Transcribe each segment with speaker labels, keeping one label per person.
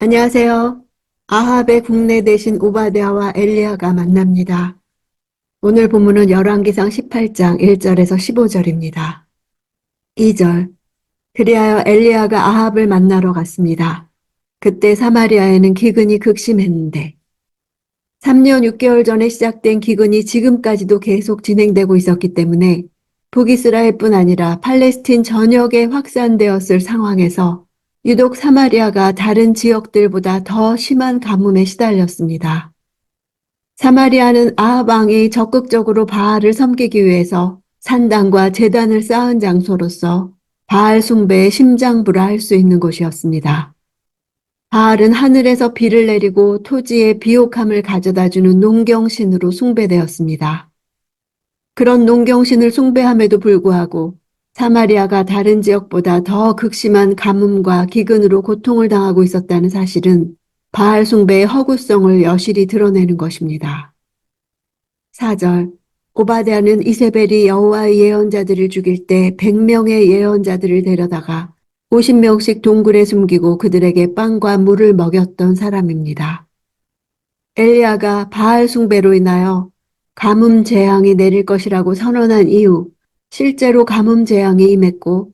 Speaker 1: 안녕하세요. 아합의 국내 대신 오바댜와 엘리야가 만납니다. 오늘 본문은 열왕기상 18장 1절에서 15절입니다. 2절. 그리하여 엘리야가 아합을 만나러 갔습니다. 그때 사마리아에는 기근이 극심했는데 3년 6개월 전에 시작된 기근이 지금까지도 계속 진행되고 있었기 때문에 북이스라엘뿐 아니라 팔레스틴 전역에 확산되었을 상황에서 유독 사마리아가 다른 지역들보다 더 심한 가뭄에 시달렸습니다. 사마리아는 아합 왕이 적극적으로 바알을 섬기기 위해서 산당과 제단을 쌓은 장소로서 바알 숭배의 심장부라 할 수 있는 곳이었습니다. 바알은 하늘에서 비를 내리고 토지에 비옥함을 가져다주는 농경신으로 숭배되었습니다. 그런 농경신을 숭배함에도 불구하고 사마리아가 다른 지역보다 더 극심한 가뭄과 기근으로 고통을 당하고 있었다는 사실은 바알 숭배의 허구성을 여실히 드러내는 것입니다. 4절. 오바댜는 이세벨이 여호와의 예언자들을 죽일 때 100명의 예언자들을 데려다가 50명씩 동굴에 숨기고 그들에게 빵과 물을 먹였던 사람입니다. 엘리야가 바알 숭배로 인하여 가뭄 재앙이 내릴 것이라고 선언한 이후 실제로 가뭄 재앙이 임했고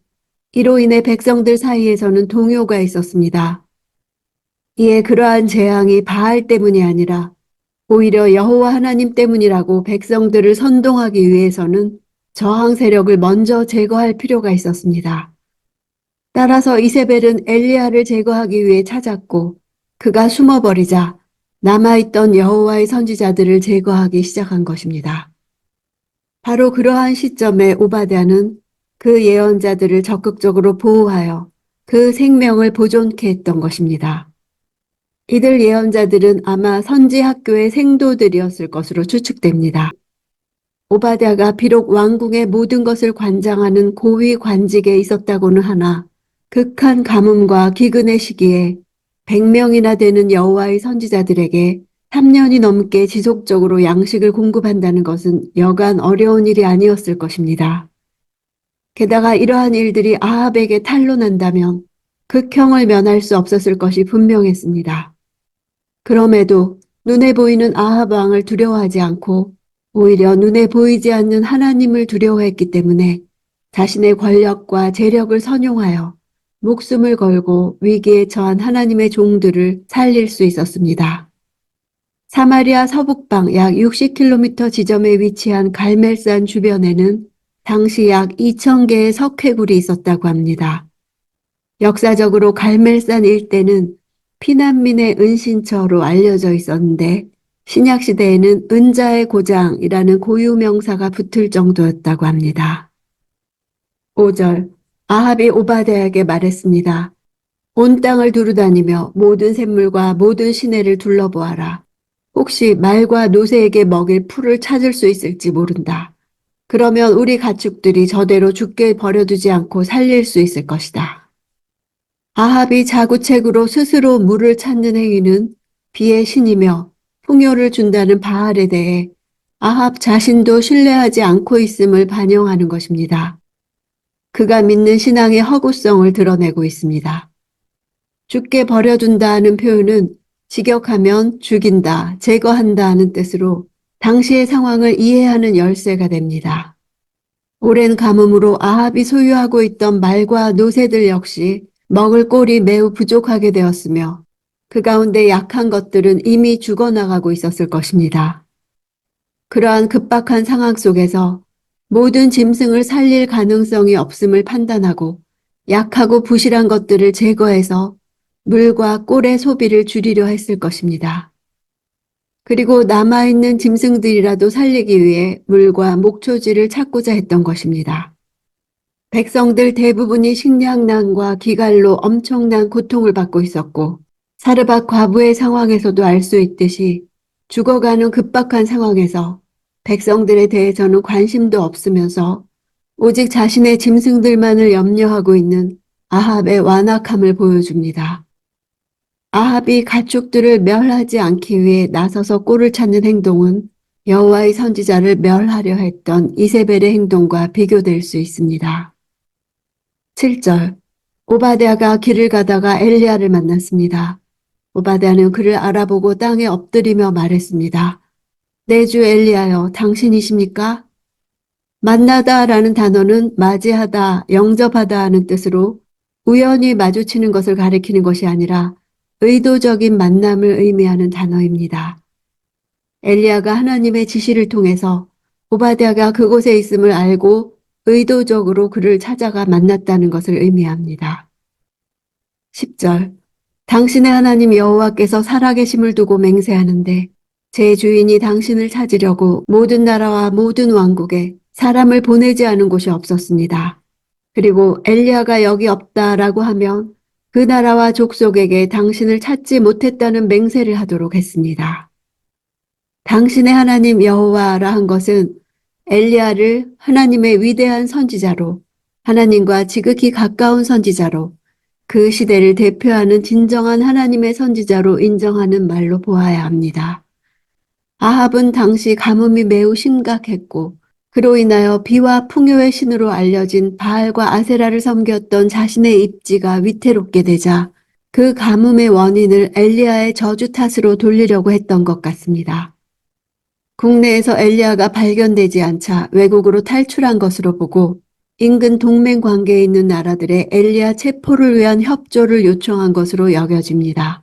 Speaker 1: 이로 인해 백성들 사이에서는 동요가 있었습니다. 이에 그러한 재앙이 바알 때문이 아니라 오히려 여호와 하나님 때문이라고 백성들을 선동하기 위해서는 저항 세력을 먼저 제거할 필요가 있었습니다. 따라서 이세벨은 엘리야를 제거하기 위해 찾았고 그가 숨어버리자 남아있던 여호와의 선지자들을 제거하기 시작한 것입니다. 바로 그러한 시점에 오바댜는 그 예언자들을 적극적으로 보호하여 그 생명을 보존케 했던 것입니다. 이들 예언자들은 아마 선지 학교의 생도들이었을 것으로 추측됩니다. 오바댜가 비록 왕궁의 모든 것을 관장하는 고위 관직에 있었다고는 하나 극한 가뭄과 기근의 시기에 100명이나 되는 여호와의 선지자들에게 3년이 넘게 지속적으로 양식을 공급한다는 것은 여간 어려운 일이 아니었을 것입니다. 게다가 이러한 일들이 아합에게 탄로난다면 극형을 면할 수 없었을 것이 분명했습니다. 그럼에도 눈에 보이는 아합 왕을 두려워하지 않고 오히려 눈에 보이지 않는 하나님을 두려워했기 때문에 자신의 권력과 재력을 선용하여 목숨을 걸고 위기에 처한 하나님의 종들을 살릴 수 있었습니다. 사마리아 서북방 약 60km 지점에 위치한 갈멜산 주변에는 당시 약 2,000개의 석회굴이 있었다고 합니다. 역사적으로 갈멜산 일대는 피난민의 은신처로 알려져 있었는데 신약시대에는 은자의 고장이라는 고유명사가 붙을 정도였다고 합니다. 5절. 아합이 오바댜에게 말했습니다. 온 땅을 두루다니며 모든 샘물과 모든 시내를 둘러보아라. 혹시 말과 노새에게 먹일 풀을 찾을 수 있을지 모른다. 그러면 우리 가축들이 저대로 죽게 버려두지 않고 살릴 수 있을 것이다. 아합이 자구책으로 스스로 물을 찾는 행위는 비의 신이며 풍요를 준다는 바알에 대해 아합 자신도 신뢰하지 않고 있음을 반영하는 것입니다. 그가 믿는 신앙의 허구성을 드러내고 있습니다. 죽게 버려둔다 하는 표현은 직역하면 죽인다, 제거한다 하는 뜻으로 당시의 상황을 이해하는 열쇠가 됩니다. 오랜 가뭄으로 아합이 소유하고 있던 말과 노새들 역시 먹을 꼴이 매우 부족하게 되었으며 그 가운데 약한 것들은 이미 죽어나가고 있었을 것입니다. 그러한 급박한 상황 속에서 모든 짐승을 살릴 가능성이 없음을 판단하고 약하고 부실한 것들을 제거해서 물과 꿀의 소비를 줄이려 했을 것입니다. 그리고 남아있는 짐승들이라도 살리기 위해 물과 목초지를 찾고자 했던 것입니다. 백성들 대부분이 식량난과 기갈로 엄청난 고통을 받고 있었고 사르밧 과부의 상황에서도 알 수 있듯이 죽어가는 급박한 상황에서 백성들에 대해서는 관심도 없으면서 오직 자신의 짐승들만을 염려하고 있는 아합의 완악함을 보여줍니다. 아합이 가축들을 멸하지 않기 위해 나서서 꼴을 찾는 행동은 여호와의 선지자를 멸하려 했던 이세벨의 행동과 비교될 수 있습니다. 7절. 오바댜가 길을 가다가 엘리야를 만났습니다. 오바댜는 그를 알아보고 땅에 엎드리며 말했습니다. 내 주 엘리야여, 당신이십니까? 만나다라는 단어는 맞이하다, 영접하다 하는 뜻으로 우연히 마주치는 것을 가리키는 것이 아니라 의도적인 만남을 의미하는 단어입니다. 엘리야가 하나님의 지시를 통해서 오바댜가 그곳에 있음을 알고 의도적으로 그를 찾아가 만났다는 것을 의미합니다. 10절 당신의 하나님 여호와께서 살아계심을 두고 맹세하는데 제 주인이 당신을 찾으려고 모든 나라와 모든 왕국에 사람을 보내지 않은 곳이 없었습니다. 그리고 엘리야가 여기 없다라고 하면 그 나라와 족속에게 당신을 찾지 못했다는 맹세를 하도록 했습니다. 당신의 하나님 여호와라 한 것은 엘리야를 하나님의 위대한 선지자로, 하나님과 지극히 가까운 선지자로, 그 시대를 대표하는 진정한 하나님의 선지자로 인정하는 말로 보아야 합니다. 아합은 당시 가뭄이 매우 심각했고 그로 인하여 비와 풍요의 신으로 알려진 바알과 아세라를 섬겼던 자신의 입지가 위태롭게 되자 그 가뭄의 원인을 엘리야의 저주 탓으로 돌리려고 했던 것 같습니다. 국내에서 엘리야가 발견되지 않자 외국으로 탈출한 것으로 보고 인근 동맹 관계에 있는 나라들의 엘리야 체포를 위한 협조를 요청한 것으로 여겨집니다.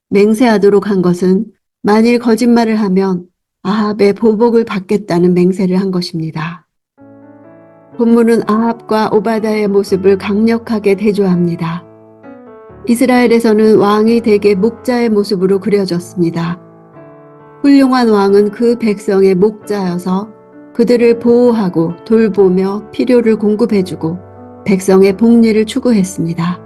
Speaker 1: 맹세하도록 한 것은 만일 거짓말을 하면 아합의 보복을 받겠다는 맹세를 한 것입니다. 본문은 아합과 오바댜의 모습을 강력하게 대조합니다. 이스라엘에서는 왕이 대개 목자의 모습으로 그려졌습니다. 훌륭한 왕은 그 백성의 목자여서 그들을 보호하고 돌보며 필요를 공급해주고 백성의 복리를 추구했습니다.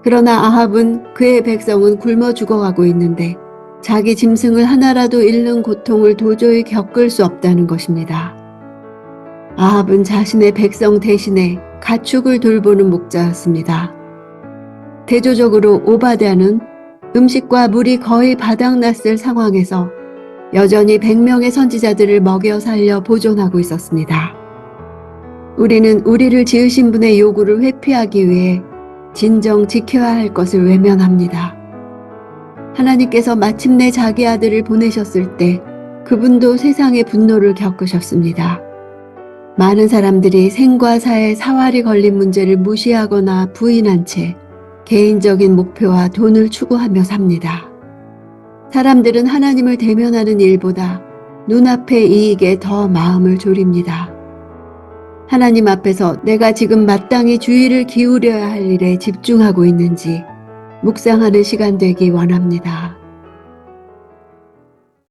Speaker 1: 그러나 아합은 그의 백성은 굶어 죽어가고 있는데 자기 짐승을 하나라도 잃는 고통을 도저히 겪을 수 없다는 것입니다. 아합은 자신의 백성 대신에 가축을 돌보는 목자였습니다. 대조적으로 오바댜는 음식과 물이 거의 바닥났을 상황에서 여전히 100명의 선지자들을 먹여 살려 보존하고 있었습니다. 우리는 우리를 지으신 분의 요구를 회피하기 위해 진정 지켜야 할 것을 외면합니다. 하나님께서 마침내 자기 아들을 보내셨을 때 그분도 세상의 분노를 겪으셨습니다. 많은 사람들이 생과 사의 사활이 걸린 문제를 무시하거나 부인한 채 개인적인 목표와 돈을 추구하며 삽니다. 사람들은 하나님을 대면하는 일보다 눈앞의 이익에 더 마음을 졸입니다. 하나님 앞에서 내가 지금 마땅히 주의를 기울여야 할 일에 집중하고 있는지 묵상하는 시간 되기 원합니다.